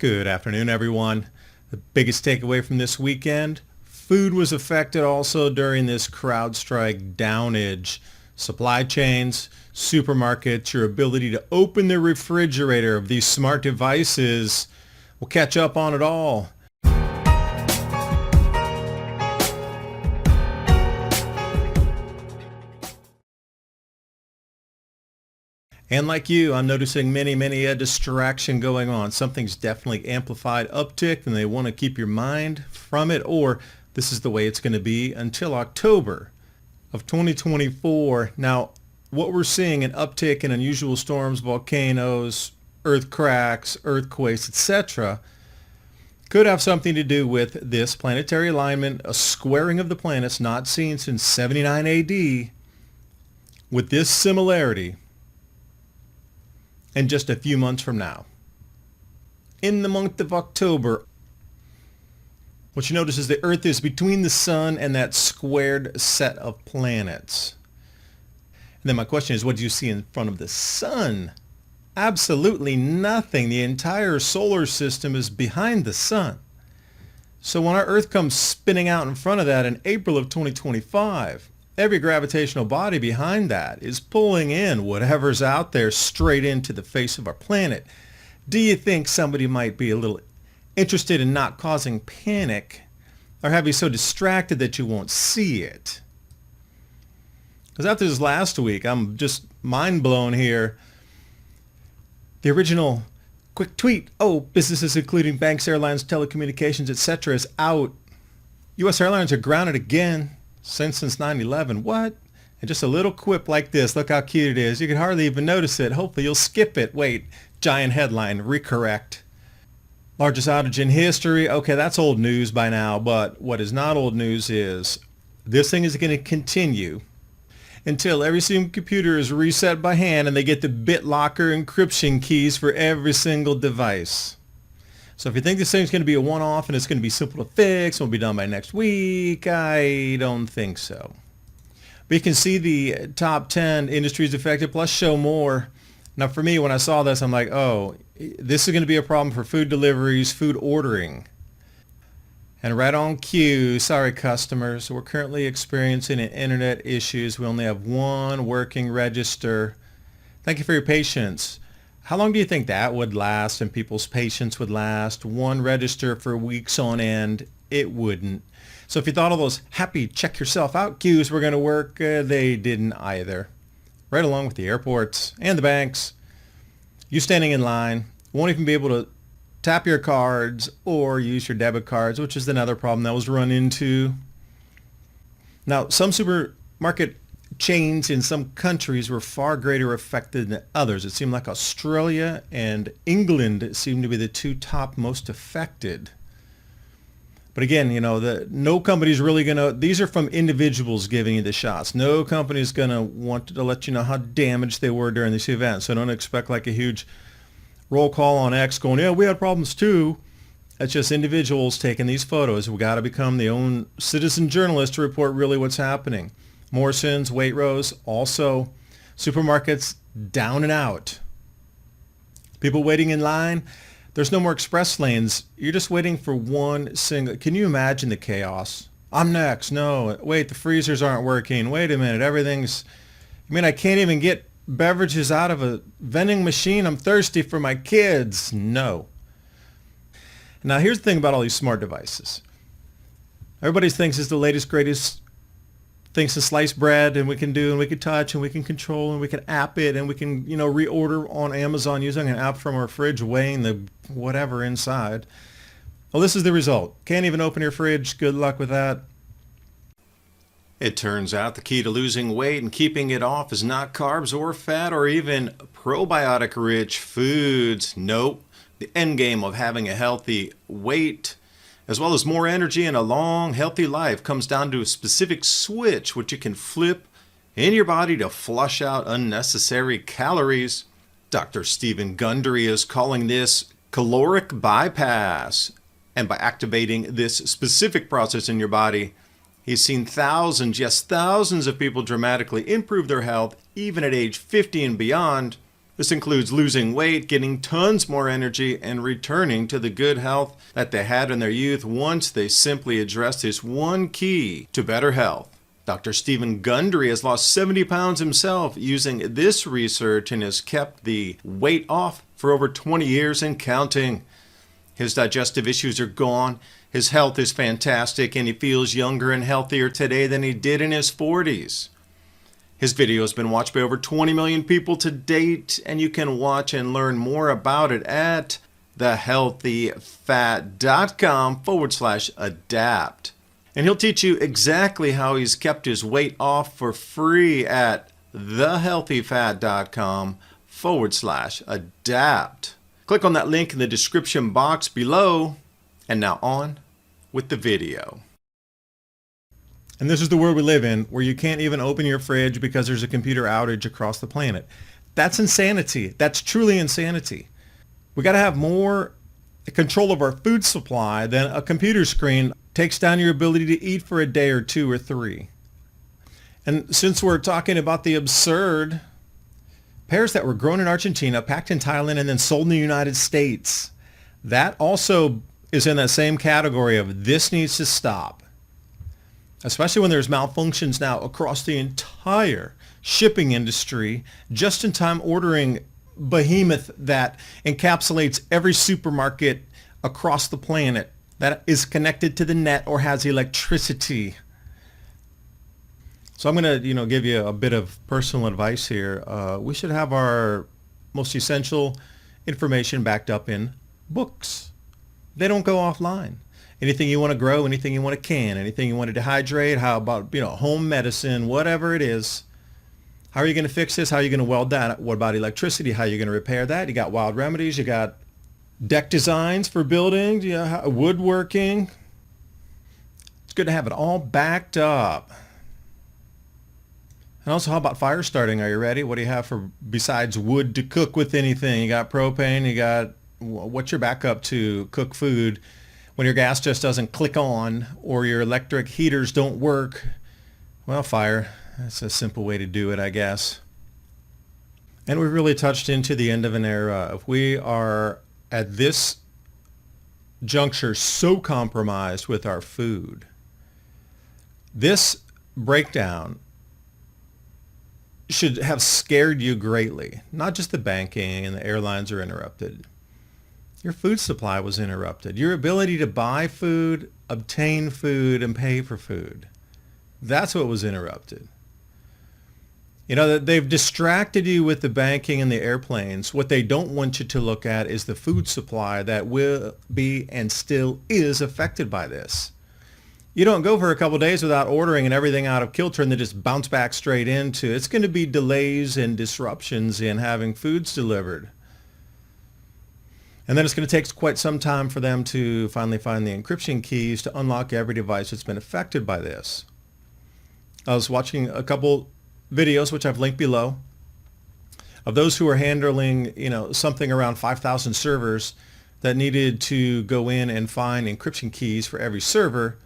Good afternoon, everyone. The biggest takeaway from this weekend, food was affected also during this Crowdstrike downage. Supply chains, supermarkets, your ability to open the refrigerator of these smart devices will catch up on it all. And like you, I'm noticing many a distraction going on. Something's definitely amplified uptick and they want to keep your mind from it, or this is the way it's going to be until October of 2024. Now, what we're seeing, an uptick in unusual storms, volcanoes, earth cracks, earthquakes, etc., could have something to do with this planetary alignment, a squaring of the planets not seen since 79 AD, with this similarity. And just a few months from now, in the month of October, what you notice is the Earth is between the sun and that squared set of planets. And then my question is, what do you see in front of the sun? Absolutely nothing. The entire solar system is behind the sun. So when our Earth comes spinning out in front of that in April of 2025, every gravitational body behind that is pulling in whatever's out there straight into the face of our planet. Do you think somebody might be a little interested in not causing panic, or have you so distracted that you won't see it? Because after this last week, I'm just mind blown here. The original quick tweet, businesses including banks, airlines, telecommunications, etc. is out. U.S. airlines are grounded again. Since 9/11, what? And just a little quip like this, look how cute it is. You can hardly even notice it. Hopefully you'll skip it. Wait, giant headline, recorrect. Largest outage in history. Okay, that's old news by now, but what is not old news is this thing is going to continue until every single computer is reset by hand and they get the BitLocker encryption keys for every single device. So if you think this thing's going to be a one-off and it's going to be simple to fix and will be done by next week, I don't think so. But you can see the top 10 industries affected plus show more. Now for me, when I saw this, I'm like, oh, this is going to be a problem for food deliveries, food ordering. And right on cue, sorry customers, we're currently experiencing internet issues. We only have one working register. Thank you for your patience. How long do you think that would last and people's patience would last? One register for weeks on end? It wouldn't. So if you thought all those happy check yourself out queues were going to work, they didn't either. Right along with the airports and the banks. You standing in line won't even be able to tap your cards or use your debit cards, which is another problem that was run into. Now, some supermarket chains in some countries were far greater affected than others. It seemed like Australia and England seemed to be the two top most affected. But again, no company's really going to, these are from individuals giving you the shots. No company's going to want to let you know how damaged they were during this event. So don't expect like a huge roll call on X going, yeah, we had problems too. It's just individuals taking these photos. We got to become the own citizen journalist to report really what's happening. Morrison's, Waitrose, also supermarkets down and out. People waiting in line. There's no more express lanes. You're just waiting for one single. Can you imagine the chaos? I'm next. No, wait, the freezers aren't working. Wait a minute, I can't even get beverages out of a vending machine. I'm thirsty for my kids. No. Now here's the thing about all these smart devices. Everybody thinks it's the latest, greatest things to slice bread, and we can do, and we can touch, and we can control, and we can app it, and we can, reorder on Amazon using an app from our fridge, weighing the whatever inside. Well, this is the result. Can't even open your fridge. Good luck with that. It turns out the key to losing weight and keeping it off is not carbs or fat or even probiotic-rich foods. Nope. The end game of having a healthy weight, as well as more energy and a long, healthy life, comes down to a specific switch which you can flip in your body to flush out unnecessary calories. Dr. Stephen Gundry is calling this caloric bypass. And by activating this specific process in your body, he's seen thousands, yes, thousands of people dramatically improve their health, even at age 50 and beyond. This includes losing weight, getting tons more energy, and returning to the good health that they had in their youth once they simply addressed this one key to better health. Dr. Stephen Gundry has lost 70 pounds himself using this research and has kept the weight off for over 20 years and counting. His digestive issues are gone, his health is fantastic, and he feels younger and healthier today than he did in his 40s. His video has been watched by over 20 million people to date, and you can watch and learn more about it at thehealthyfat.com/adapt. And he'll teach you exactly how he's kept his weight off for free at thehealthyfat.com/adapt. Click on that link in the description box below. And now on with the video. And this is the world we live in, where you can't even open your fridge because there's a computer outage across the planet. That's insanity. That's truly insanity. We got to have more control of our food supply than a computer screen takes down your ability to eat for a day or two or three. And since we're talking about the absurd, pears that were grown in Argentina, packed in Thailand, and then sold in the United States, that also is in that same category of this needs to stop. Especially when there's malfunctions now across the entire shipping industry, just-in-time ordering behemoth that encapsulates every supermarket across the planet that is connected to the net or has electricity. So I'm going to, give you a bit of personal advice here. We should have our most essential information backed up in books. They don't go offline. Anything you want to grow, anything you want to can, anything you want to dehydrate, how about, home medicine, whatever it is. How are you going to fix this? How are you going to weld that? What about electricity? How are you going to repair that? You got wild remedies. You got deck designs for buildings, woodworking. It's good to have it all backed up. And also, how about fire starting? Are you ready? What do you have for besides wood to cook with anything? You got propane. You got what's your backup to cook food when your gas just doesn't click on or your electric heaters don't work? Well, fire. That's a simple way to do it, I guess. And we've really touched into the end of an era. If we are at this juncture so compromised with our food, this breakdown should have scared you greatly. Not just the banking and the airlines are interrupted. Your food supply was interrupted. Your ability to buy food, obtain food, and pay for food. That's what was interrupted. They've distracted you with the banking and the airplanes. What they don't want you to look at is the food supply that will be and still is affected by this. You don't go for a couple of days without ordering and everything out of kilter and then just bounce back straight into. It's going to be delays and disruptions in having foods delivered. And then it's going to take quite some time for them to finally find the encryption keys to unlock every device that's been affected by this. I was watching a couple videos, which I've linked below, of those who are handling, something around 5,000 servers that needed to go in and find encryption keys for every server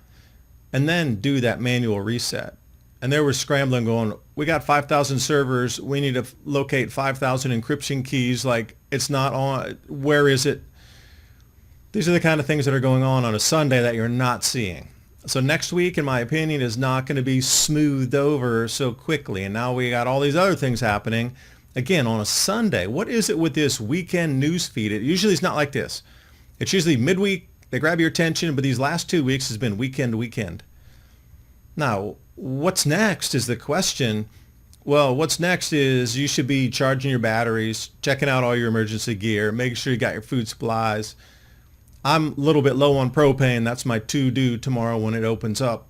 and then do that manual reset. And they were scrambling going, we got 5,000 servers. We need to locate 5,000 encryption keys. Like, it's not on. Where is it? These are the kind of things that are going on a Sunday that you're not seeing. So next week, in my opinion, is not going to be smoothed over so quickly. And now we got all these other things happening. Again, on a Sunday, what is it with this weekend news feed? It usually is not like this. It's usually midweek. They grab your attention, but these last 2 weeks has been weekend to weekend. Now, what's next is the question. Well, what's next is you should be charging your batteries, checking out all your emergency gear, making sure you got your food supplies. I'm a little bit low on propane. That's my to-do tomorrow when it opens up.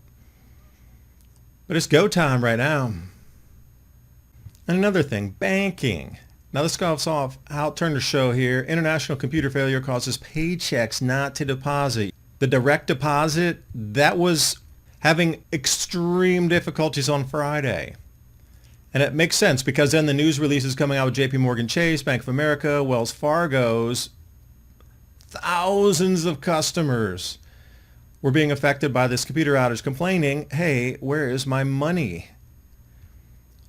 But it's go time right now. And another thing, banking. Now this goes off Hal Turner's show here. International computer failure causes paychecks not to deposit. The direct deposit, that was having extreme difficulties on Friday. And it makes sense because then the news releases coming out with JP Morgan Chase, Bank of America, Wells Fargo's, thousands of customers were being affected by this computer outage complaining, hey, where is my money?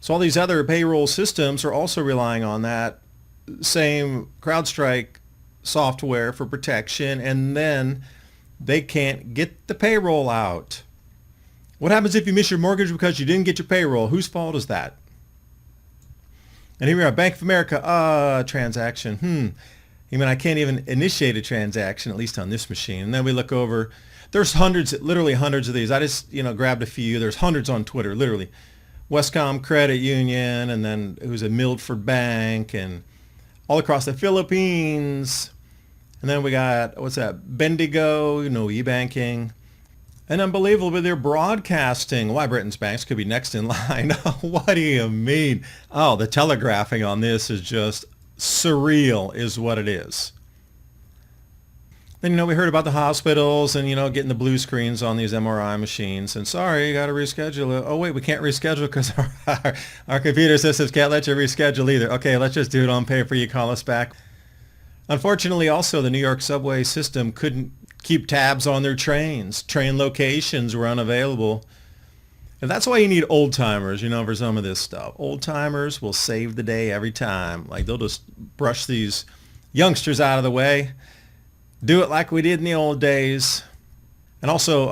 So all these other payroll systems are also relying on that same Crowdstrike software for protection, and then they can't get the payroll out. What happens if you miss your mortgage because you didn't get your payroll? Whose fault is that? And here we are, Bank of America, transaction. I mean, I can't even initiate a transaction, at least on this machine. And then we look over. There's hundreds, literally hundreds of these. I just, grabbed a few. There's hundreds on Twitter, literally. Westcom Credit Union, and then it was a Milford Bank, and all across the Philippines. And then we got, what's that, Bendigo, e-banking. And unbelievable, they're broadcasting. Why Britain's banks could be next in line. What do you mean? Oh, the telegraphing on this is just surreal is what it is. Then, we heard about the hospitals and, getting the blue screens on these MRI machines. And sorry, you got to reschedule it. Oh, wait, we can't reschedule because our computer systems can't let you reschedule either. Okay, let's just do it on paper. You call us back. Unfortunately, also, the New York subway system couldn't keep tabs on their trains. Train locations were unavailable. And that's why you need old timers, for some of this stuff. Old timers will save the day every time. Like, they'll just brush these youngsters out of the way. Do it like we did in the old days. And also,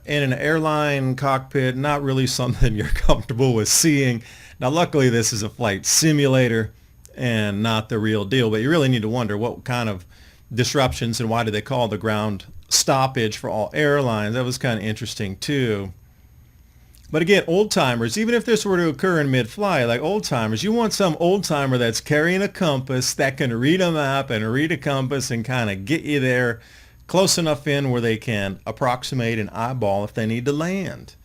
in an airline cockpit, not really something you're comfortable with seeing. Now, luckily, this is a flight simulator and not the real deal. But you really need to wonder what kind of disruptions and why do they call the ground stoppage for all airlines. That was kind of interesting, too. But again, old-timers, even if this were to occur in mid-flight, like old-timers, you want some old-timer that's carrying a compass that can read a map and read a compass and kind of get you there close enough in where they can approximate an eyeball if they need to land.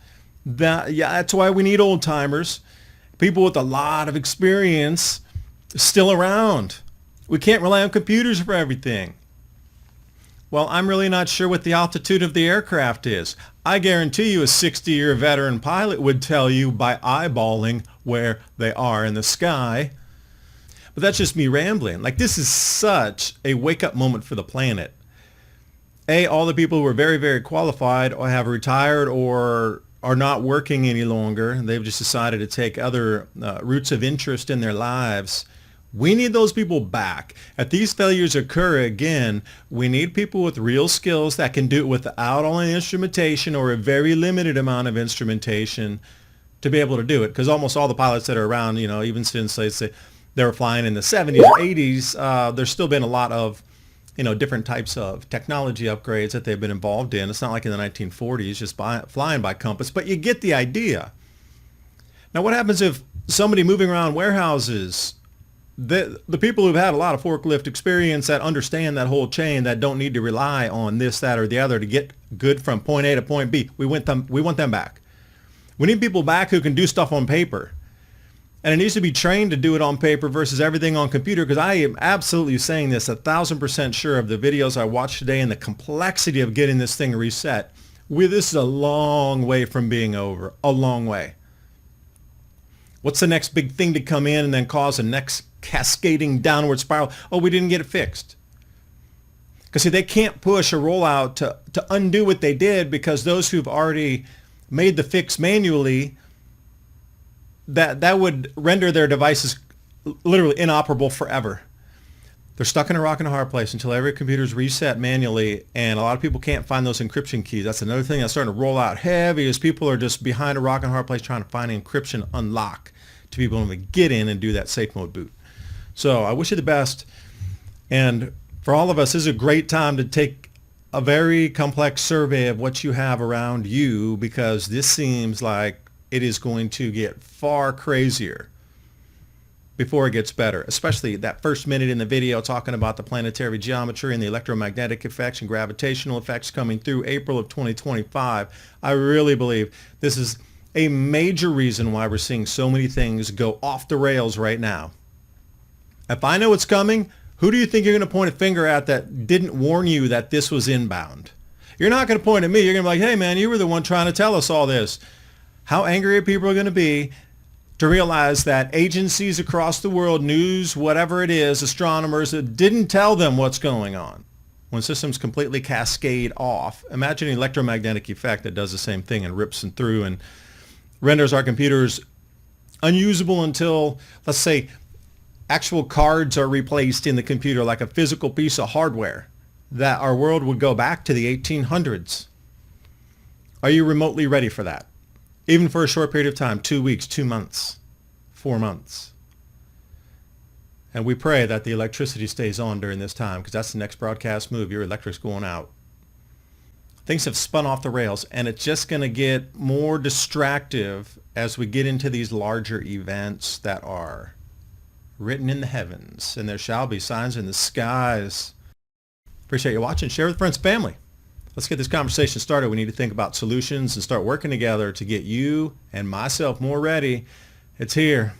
That's why we need old-timers, people with a lot of experience still around. We can't rely on computers for everything. Well, I'm really not sure what the altitude of the aircraft is. I guarantee you a 60-year veteran pilot would tell you by eyeballing where they are in the sky. But that's just me rambling. Like, this is such a wake-up moment for the planet. All the people who are very, very qualified or have retired or are not working any longer. They've just decided to take other routes of interest in their lives. We need those people back. If these failures occur again, we need people with real skills that can do it without all the instrumentation or a very limited amount of instrumentation to be able to do it. Because almost all the pilots that are around, even since they were flying in the 70s or 80s, there's still been a lot of, different types of technology upgrades that they've been involved in. It's not like in the 1940s, just flying by compass, but you get the idea. Now, what happens if somebody moving around warehouses, the people who've had a lot of forklift experience that understand that whole chain, that don't need to rely on this, that, or the other to get good from point A to point B, we want them back. We need people back who can do stuff on paper. And it needs to be trained to do it on paper versus everything on computer, because I am absolutely saying this 1,000% sure of the videos I watched today and the complexity of getting this thing reset. This is a long way from being over, a long way. What's the next big thing to come in and then cause the next cascading downward spiral? Oh, we didn't get it fixed. Because see, they can't push a rollout to undo what they did, because those who've already made the fix manually, that would render their devices literally inoperable forever. They're stuck in a rock and a hard place until every computer is reset manually, and a lot of people can't find those encryption keys. That's another thing that's starting to roll out heavy, is people are just behind a rock and a hard place trying to find encryption unlock to be able to get in and do that safe mode boot. So I wish you the best. And for all of us, this is a great time to take a very complex survey of what you have around you, because this seems like it is going to get far crazier before it gets better, especially that first minute in the video talking about the planetary geometry and the electromagnetic effects and gravitational effects coming through April of 2025. I really believe this is a major reason why we're seeing so many things go off the rails right now. If I know it's coming, who do you think you're going to point a finger at that didn't warn you that this was inbound? You're not going to point at me. You're going to be like, hey, man, you were the one trying to tell us all this. How angry people are going to be to realize that agencies across the world, news, whatever it is, astronomers, that didn't tell them what's going on. When systems completely cascade off, imagine an electromagnetic effect that does the same thing and rips them through and renders our computers unusable until, let's say, actual cards are replaced in the computer like a physical piece of hardware, that our world would go back to the 1800s. Are you remotely ready for that? Even for a short period of time, 2 weeks, 2 months, 4 months. And we pray that the electricity stays on during this time, because that's the next broadcast move. Your electric's going out. Things have spun off the rails, and it's just going to get more distractive as we get into these larger events that are written in the heavens, and there shall be signs in the skies. Appreciate you watching. Share with friends and family. Let's get this conversation started. We need to think about solutions and start working together to get you and myself more ready. It's here.